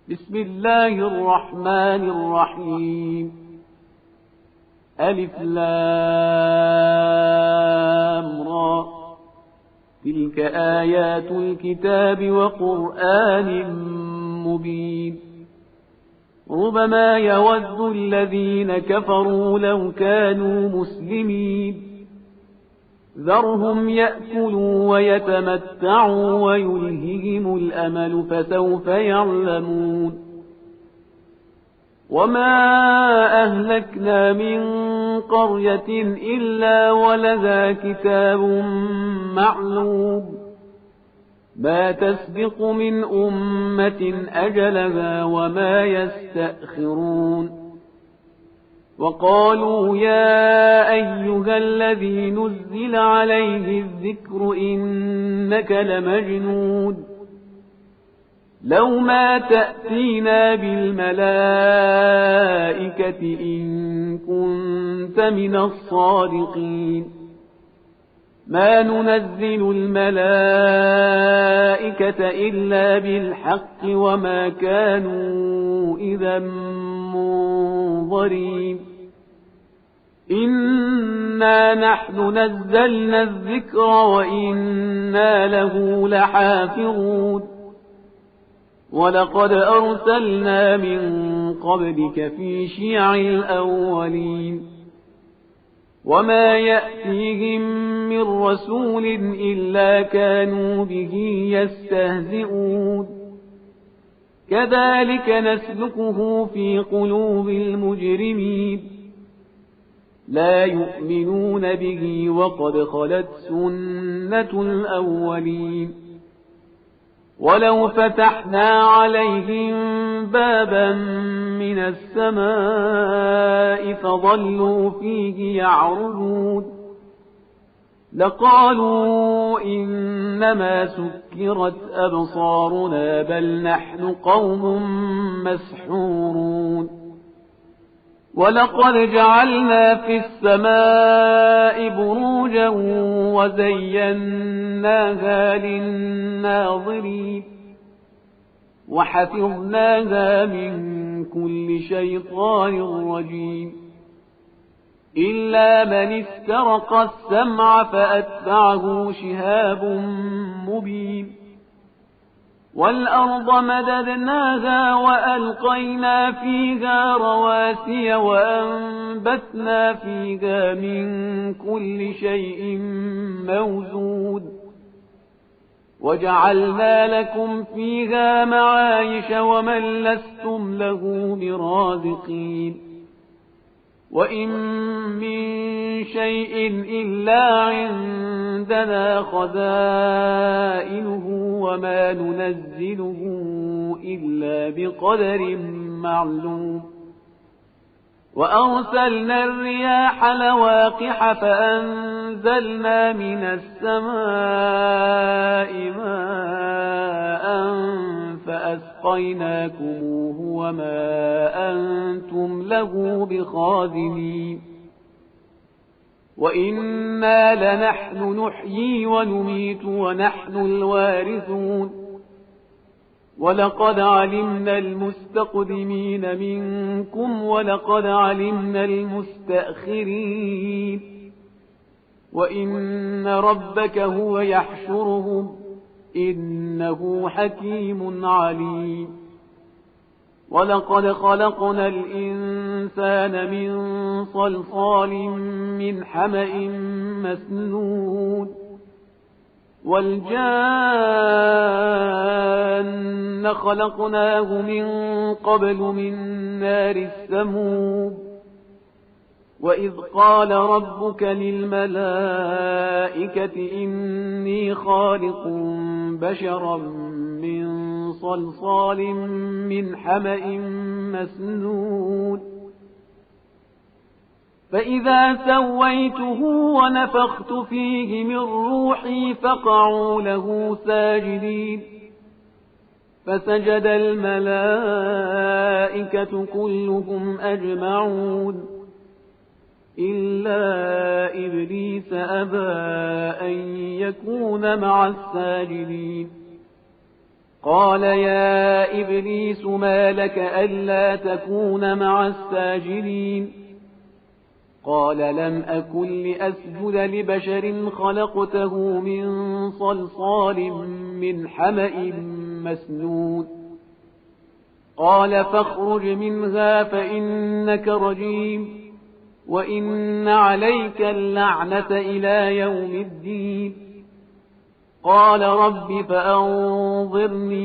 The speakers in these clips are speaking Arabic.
بسم الله الرحمن الرحيم ألف لام را تلك آيات الكتاب وقرآن مبين ربما يود الذين كفروا لو كانوا مسلمين ذرهم يأكلوا ويتمتعوا ويلههم الأمل فسوف يعلمون وما أهلكنا من قرية إلا ولذا كتاب معلوم ما تسبق من أمة أجلها وما يستأخرون وقالوا يا أيها الذي نزل عليه الذكر إنك لمجنون لو ما تأتينا بالملائكة إن كنت من الصادقين ما ننزل الملائكة إلا بالحق وما كانوا إذا منظرين إنا نحن نزلنا الذكر وإنا له لحافظون ولقد أرسلنا من قبلك في شيع الأولين وما يأتيهم من رسول إلا كانوا به يستهزئون كذلك نسلكه في قلوب المجرمين لا يؤمنون به وقد خلت سنة الأولين ولو فتحنا عليهم بابا من السماء فظلوا فيه يعرجون لقالوا إنما سكرت أبصارنا بل نحن قوم مسحورون ولقد جعلنا في السماء بروجا وزيناها للناظرين وحفظناها من كل شيطان رجيم إلا من استرق السمع فأتبعه شهاب مبين والأرض مددناها وألقينا فيها رواسي وأنبتنا فيها من كل شيء موزون وجعلنا لكم فيها معايش ومن لستم له برازقين وإن من شيء إلا عندنا خزائنه وما ننزله إلا بقدر معلوم وأرسلنا الرياح لواقح فأنزلنا من السماء ماء فأسقيناكموه وما أنتم له بخازنين وإنا لنحن نحيي ونميت ونحن الوارثون ولقد علمنا المستقدمين منكم ولقد علمنا المستأخرين وإن ربك هو يحشرهم إنه حكيم عليم ولقد خلقنا الإنسان من صلصال من حمأ مسنون والجان خلقناه من قبل من نار السموم وإذ قال ربك للملائكة إني خالق بشرا من صلصال من حمأ مسنون فإذا سويته ونفخت فيه من روحي فقعوا له ساجدين فسجد الملائكة كلهم أجمعون إلا إبليس أبى أن يكون مع الساجدين قال يا إبليس ما لك ألا تكون مع الساجدين قال لم أكن لأسجد لبشر خلقته من صلصال من حمأ مسنون قال فاخرج منها فإنك رجيم وإن عليك اللعنة إلى يوم الدين قال رب فأنظرني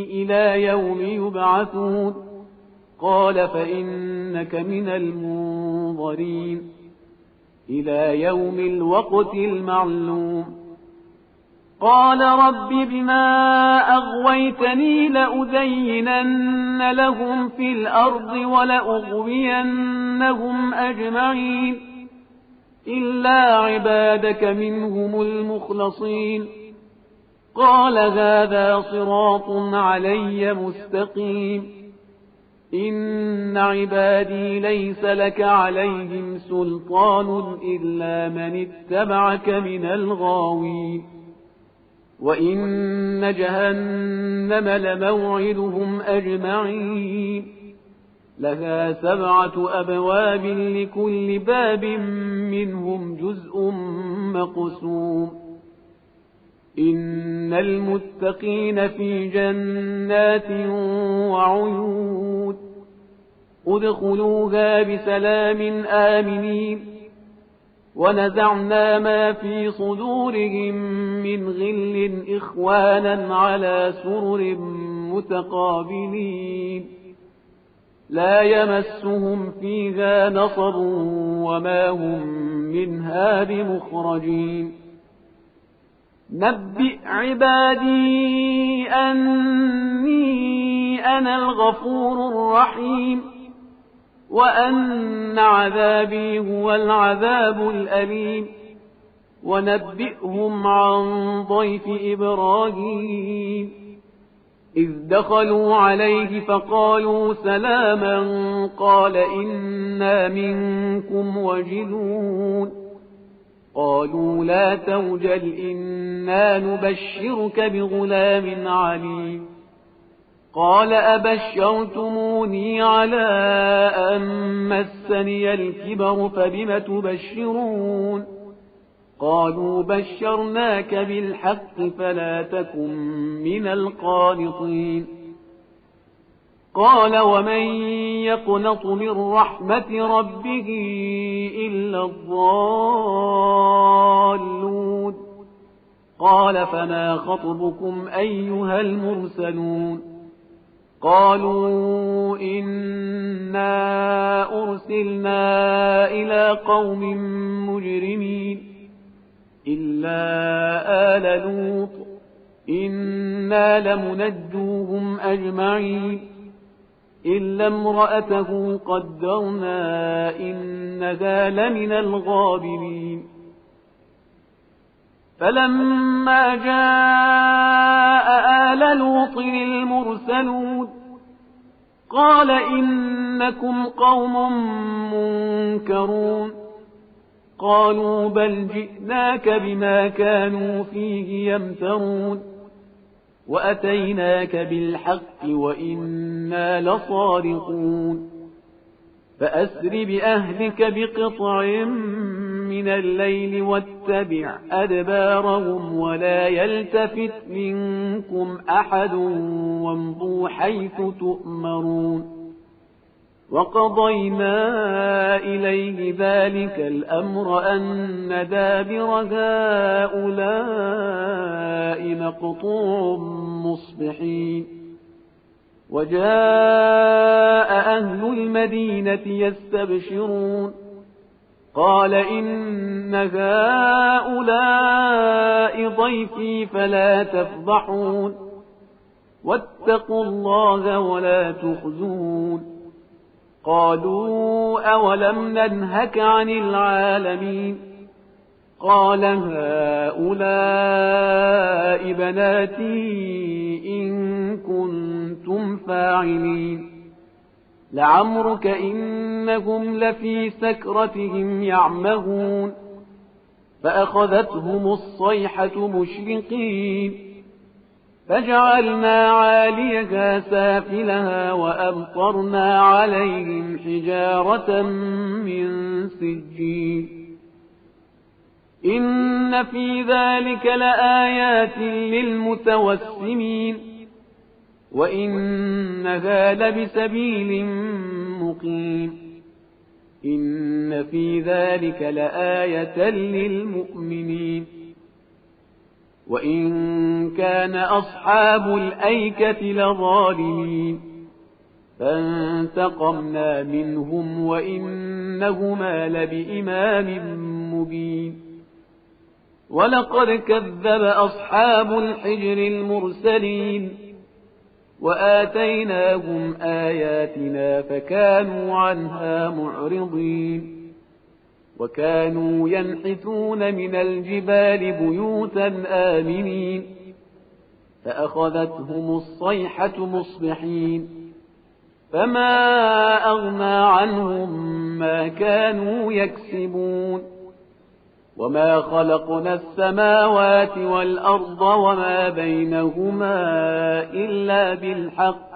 إلى يوم يبعثون قال فإنك من المنظرين إلى يوم الوقت المعلوم قال رب بما أغويتني لأزينن لهم في الأرض ولأغوينهم أجمعين إلا عبادك منهم المخلصين قال هذا صراط علي مستقيم إن عبادي ليس لك عليهم سلطان إلا من اتبعك من الغاوين وإن جهنم لموعدهم أجمعين لها 7 أبواب لكل باب منهم جزء مقسوم إن المتقين في جنات وعيون ادخلوها بسلام آمنين ونزعنا ما في صدورهم من غل إخوانا على سرر متقابلين لا يمسهم فيها نصب وما هم منها بمخرجين نبئ عبادي أني أنا الغفور الرحيم وأن عذابي هو العذاب الأليم ونبئهم عن ضيف إبراهيم إذ دخلوا عليه فقالوا سلاما قال إنا منكم وجلون قالوا لا توجل إنا نبشرك بغلام عليم قال أبشرتموني على أن مسني الكبر فبم تبشرون قالوا بشرناك بالحق فلا تكن من القانطين قال ومن يقنط من رحمة ربه إلا الضالون قال فما خطبكم أيها المرسلون قالوا إنا أرسلنا إلى قوم مجرمين إلا آل لوط إنا لمنجوهم أجمعين إلا امرأته قدرنا إنها لمن الغابرين فلما جاء آل لوط المرسلون قال إنكم قوم منكرون قالوا بل جئناك بما كانوا فيه يمترون وأتيناك بالحق وإنا لصادقون فأسر بأهلك بقطع من الليل واتبع أدبارهم ولا يلتفت منكم أحد وامضوا حيث تؤمرون وقضينا إليه ذلك الأمر أن دابر هؤلاء مقطوع مصبحين وجاء أهل المدينة يستبشرون قال إن هؤلاء ضيفي فلا تفضحون واتقوا الله ولا تخزون قالوا أولم ننهك عن العالمين قال هؤلاء بناتي إن كنتم فاعلين لعمرك إنهم لفي سكرتهم يعمهون فأخذتهم الصيحة مشرقين فجعلنا عاليها سافلها وأمطرنا عليهم حجارة من سجيل إن في ذلك لآيات للمتوسمين وإنها لبسبيل مقيم إن في ذلك لآية للمؤمنين وإن كان أصحاب الأيكة لظالمين فانتقمنا منهم وإنهما لبإمام مبين ولقد كذب أصحاب الحجر المرسلين وآتيناهم آياتنا فكانوا عنها معرضين وكانوا ينحتون من الجبال بيوتا آمنين فأخذتهم الصيحة مصبحين فما أغنى عنهم ما كانوا يكسبون وما خلقنا السماوات والأرض وما بينهما إلا بالحق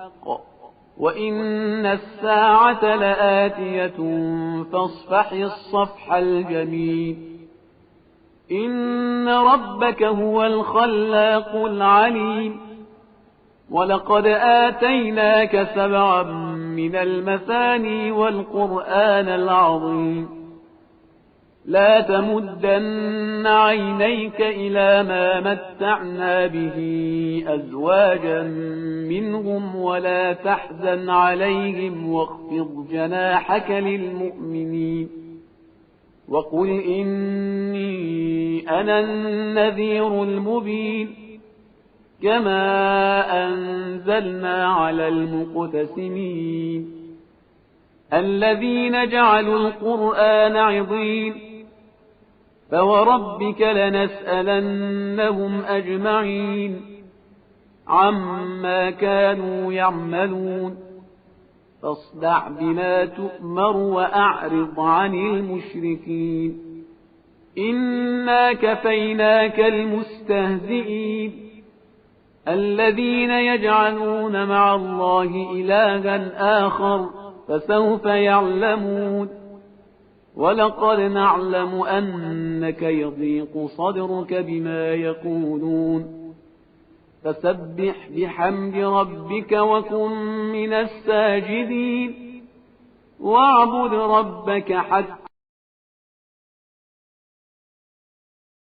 وإن الساعة لآتية فاصفح الصفح الجميل إن ربك هو الخلاق العليم ولقد آتيناك 7 من المثاني والقرآن العظيم لا تمدن عينيك إلى ما متعنا به أزواجا منهم ولا تحزن عليهم واخفض جناحك للمؤمنين وقل إني أنا النذير المبين كما أنزلنا على المقتسمين الذين جعلوا القرآن عضين فوربك لنسألنهم أجمعين عما كانوا يعملون فاصدع بما تؤمر وأعرض عن المشركين إنا كفيناك المستهزئين الذين يجعلون مع الله إلها آخر فسوف يعلمون ولقد نعلم أنك يضيق صدرك بما يقولون فسبح بحمد ربك وكن من الساجدين واعبد ربك حتى